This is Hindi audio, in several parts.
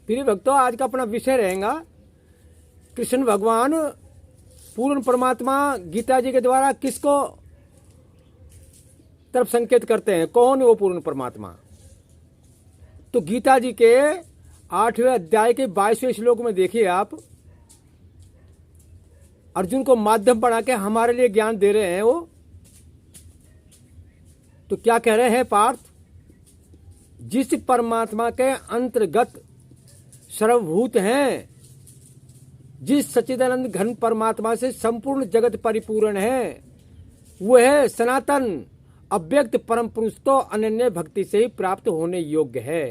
प्रिय भक्तों, आज का अपना विषय रहेगा कृष्ण भगवान पूर्ण परमात्मा गीता जी के द्वारा किसको तरफ संकेत करते हैं, कौन है वो पूर्ण परमात्मा। तो गीता जी के 8वें अध्याय के 22वें श्लोक में देखिए आप, अर्जुन को माध्यम बना के हमारे लिए ज्ञान दे रहे हैं वो। तो क्या कह रहे हैं पार्थ, जिस परमात्मा के अंतर्गत सर्वभूत हैं, जिस सच्चिदानंद घन परमात्मा से संपूर्ण जगत परिपूर्ण है, वह सनातन अव्यक्त परम पुरुष तो अनन्य भक्ति से ही प्राप्त होने योग्य है।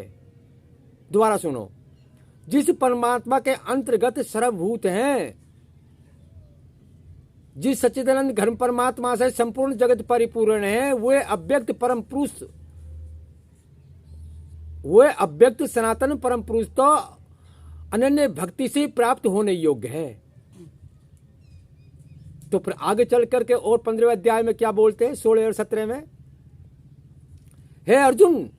दोबारा सुनो, जिस परमात्मा के अंतर्गत सर्वभूत हैं, जिस सच्चिदानंद घन परमात्मा से संपूर्ण जगत परिपूर्ण है, वह अव्यक्त परम पुरुष, वह अव्यक्त सनातन परम पुरुष तो अनन्य भक्ति से प्राप्त होने योग्य है। तो फिर आगे चल करके और 15वें अध्याय में क्या बोलते हैं, 16 और 17 में, हे अर्जुन,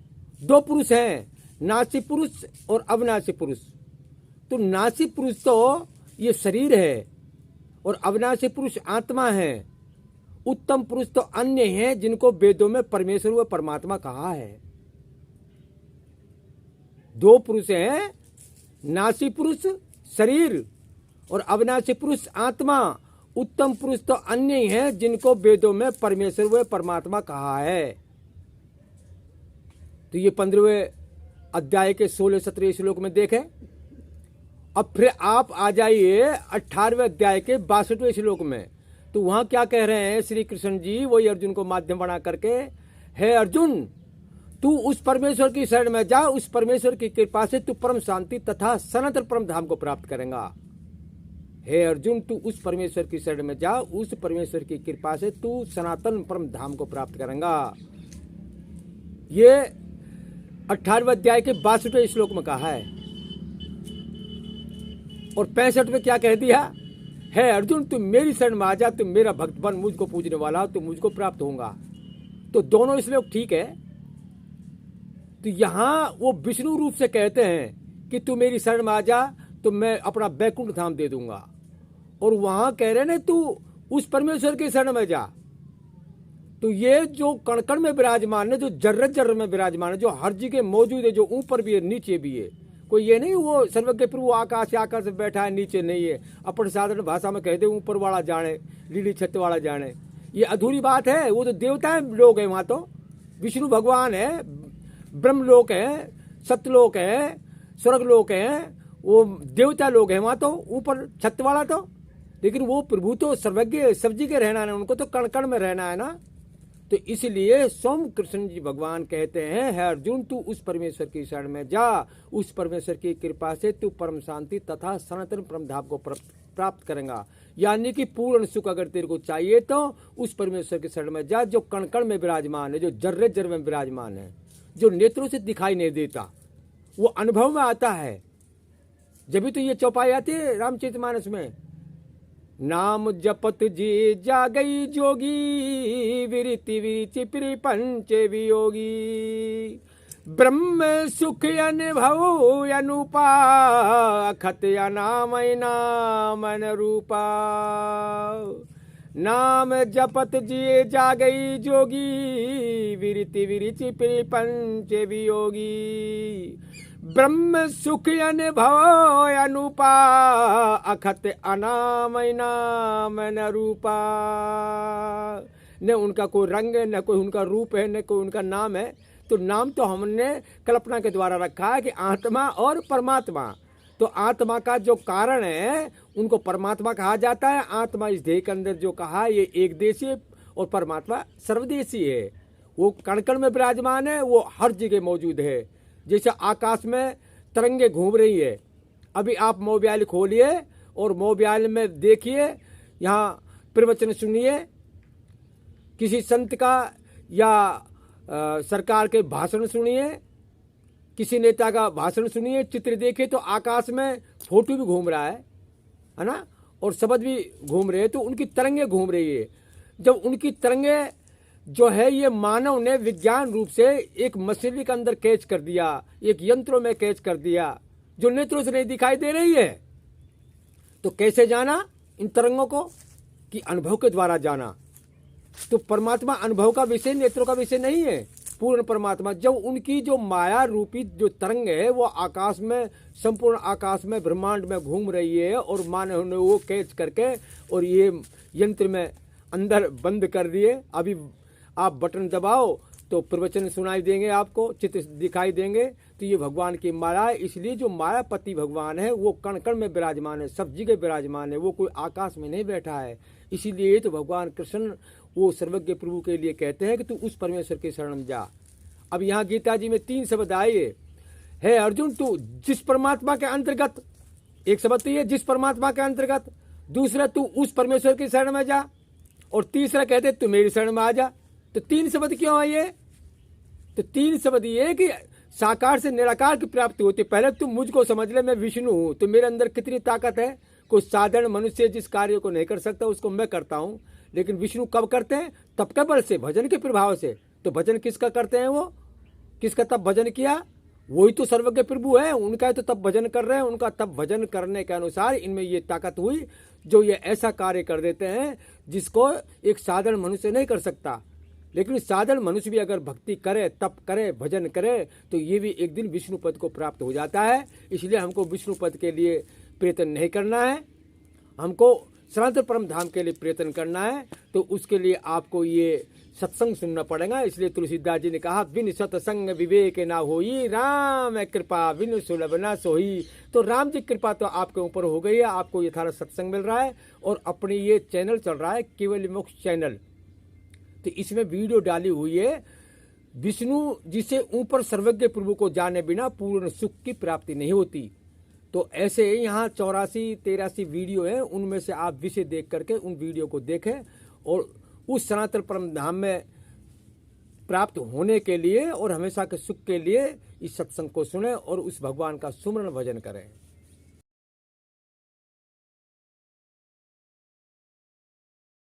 दो पुरुष हैं, नासी पुरुष और अविनाशी पुरुष। तो नासी पुरुष तो ये शरीर है और अविनाशी पुरुष आत्मा है। उत्तम पुरुष तो अन्य हैं, जिनको वेदों में परमेश्वर व परमात्मा कहा है। दो पुरुष हैं, नासी पुरुष शरीर और अविनाशी पुरुष आत्मा। उत्तम पुरुष तो अन्य ही हैं, जिनको वेदों में परमेश्वर व परमात्मा कहा है। तो ये 15वें अध्याय के 16-17 श्लोक में देखें। अब फिर आप आ जाइए 18वें अध्याय के 62वें श्लोक में। तो वहां क्या कह रहे हैं श्री कृष्ण जी, वही अर्जुन को माध्यम बना करके, हे अर्जुन, तू उस परमेश्वर की शरण में जा, उस परमेश्वर की कृपा से तू परम शांति तथा सनातन परम धाम को प्राप्त करेगा। हे अर्जुन, तू उस परमेश्वर की शरण में जा, उस परमेश्वर की कृपा से तू सनातन परम धाम को प्राप्त करेगा। ये 18वें अध्याय के 62वें श्लोक में कहा है। और 65 में क्या कह दिया, हे अर्जुन, तुम मेरी शरण में आ जा, तुम मेरा भक्त बन, मुझको पूजने वाला, तुम मुझको प्राप्त होगा। तो दोनों श्लोक ठीक है। तो यहां वो विष्णु रूप से कहते हैं कि तू मेरी शरण में आ जा, तो मैं अपना बैकुंठ धाम दे दूंगा। और वहां कह रहे ने तू उस परमेश्वर की शरण में जा। तो ये जो कण कण में विराजमान है, जो जर्र जर्र में विराजमान है, जो हर जगह मौजूद है, जो ऊपर भी है नीचे भी है, कोई ये नहीं वो सर्वज्ञ प्रभु आकाश से आकर से बैठा है, नीचे नहीं है। अपन साधारण भाषा में कहते ऊपर वाला जाने, लीली छत वाला जाने, ये अधूरी बात है। वो तो देवता लोग है, वहां तो विष्णु भगवान है, ब्रह्मलोक है, सत्यलोक है, स्वर्गलोक है, वो देवता लोग हैं वहां तो ऊपर छत वाला तो। लेकिन वो प्रभु तो सर्वज्ञ, सब जगह रहना है, उनको तो कण कण में रहना है ना। तो इसलिए स्वयं कृष्ण जी भगवान कहते हैं, हे अर्जुन, तू उस परमेश्वर की शरण में जा, उस परमेश्वर की कृपा से तू परम शांति तथा सनातन परम धाम को प्राप्त करेगा। यानी कि पूर्ण सुख अगर तेरे को चाहिए तो उस परमेश्वर की शरण में जा, जो कण कण में विराजमान है, जो जर्रे जर्रे में विराजमान है, जो नेत्रों से दिखाई नहीं देता, वो अनुभव में आता है। जब भी तो ये चौपाई आती है रामचरितमानस में, नाम जपत जी जागई जोगी, विरिति विरिचि पंच वियोगी, ब्रह्म सुख अनुभव अनुपा, अखत अनामय नाम रूपा। नाम जपत जी जागई जोगी, विरिति विरिचि पंच वियोगी, ब्रह्म सुख अनुभव अनुपा, अखत अनामय नाम न रूपा। न उनका कोई रंग है, न कोई उनका रूप है, न कोई उनका नाम है। तो नाम तो हमने कल्पना के द्वारा रखा है कि आत्मा और परमात्मा। तो आत्मा का जो कारण है उनको परमात्मा कहा जाता है। आत्मा इस देह के अंदर जो कहा ये एक देशीय और परमात्मा सर्वदेशी है। वो कण कण में विराजमान है, वो हर जगह मौजूद है। जैसे आकाश में तरंगे घूम रही है। अभी आप मोबाइल खोलिए और मोबाइल में देखिए, यहाँ प्रवचन सुनिए, किसी संत का या सरकार के भाषण सुनिए, किसी नेता का भाषण सुनिए, चित्र देखिए, तो आकाश में फोटो भी घूम रहा है ना, और शब्द भी घूम रहे हैं। तो उनकी तरंगे घूम रही है। जब उनकी तरंगे जो है ये मानव ने विज्ञान रूप से एक मशीनरी के अंदर कैच कर दिया, एक यंत्रों में कैच कर दिया, जो नेत्रों से नहीं दिखाई दे रही है। तो कैसे जाना इन तरंगों को? कि अनुभव के द्वारा जाना। तो परमात्मा अनुभव का विषय, नेत्रों का विषय नहीं है। पूर्ण परमात्मा जब उनकी जो माया रूपी जो तरंग है वो आकाश में, संपूर्ण आकाश में, ब्रह्मांड में घूम रही है और मानव ने वो कैच करके और ये यंत्र में अंदर बंद कर दिए। अभी आप बटन दबाओ तो प्रवचन सुनाई देंगे, आपको चित्र दिखाई देंगे। तो ये भगवान की माया है। इसलिए जो मायापति भगवान है वो कण कण में विराजमान है, सब जगह विराजमान है, वो कोई आकाश में नहीं बैठा है। इसीलिए तो भगवान कृष्ण वो सर्वज्ञ प्रभु के लिए कहते हैं कि तू उस परमेश्वर के शरण में जा। अब यहाँ गीता जी में 3 शब्द आए, है अर्जुन तू जिस परमात्मा के अंतर्गत, एक शब्द तो ये जिस परमात्मा के अंतर्गत, दूसरा तू उस परमेश्वर की शरण में जा, और तीसरा कहते तू मेरी शरण में आ जा। तो 3 शब्द क्यों है ये? तो 3 शब्द ये कि साकार से निराकार की प्राप्ति होती है। पहले तुम मुझको समझ ले, मैं विष्णु हूं, तो मेरे अंदर कितनी ताकत है। कोई साधारण मनुष्य जिस कार्य को नहीं कर सकता उसको मैं करता हूं, लेकिन विष्णु कब करते हैं? तप के बल से, भजन के प्रभाव से। तो भजन किसका करते हैं? वो किसका तब भजन किया? वही तो सर्वज्ञ प्रभु है, उनका तो तब भजन कर रहे हैं। उनका तब भजन करने के अनुसार इनमें ये ताकत हुई जो ये ऐसा कार्य कर देते हैं जिसको एक साधारण मनुष्य नहीं कर सकता। लेकिन साधारण मनुष्य भी अगर भक्ति करे, तप करे, भजन करे तो ये भी एक दिन विष्णु पद को प्राप्त हो जाता है। इसलिए हमको विष्णु पद के लिए प्रयत्न नहीं करना है, हमको सनातन परम धाम के लिए प्रयत्न करना है। तो उसके लिए आपको ये सत्संग सुनना पड़ेगा। इसलिए तुलसीदास जी ने कहा बिन सत्संग विवेक ना होई, राम कृपा बिन सुलभ ना सोई। तो राम जी कृपा तो आपके ऊपर हो गई है, आपको यथार्थ सत्संग मिल रहा है। और अपनी ये चैनल चल रहा है केवल मोक्ष चैनल, तो इसमें वीडियो डाली हुई है। विष्णु जिसे ऊपर सर्वज्ञ प्रभु को जाने बिना पूर्ण सुख की प्राप्ति नहीं होती। तो ऐसे यहाँ 84-83 वीडियो हैं, उनमें से आप विषय देख करके उन वीडियो को देखें और उस सनातन परम धाम में प्राप्त होने के लिए और हमेशा के सुख के लिए इस सत्संग को सुने और उस भगवान का सुमरण भजन करें।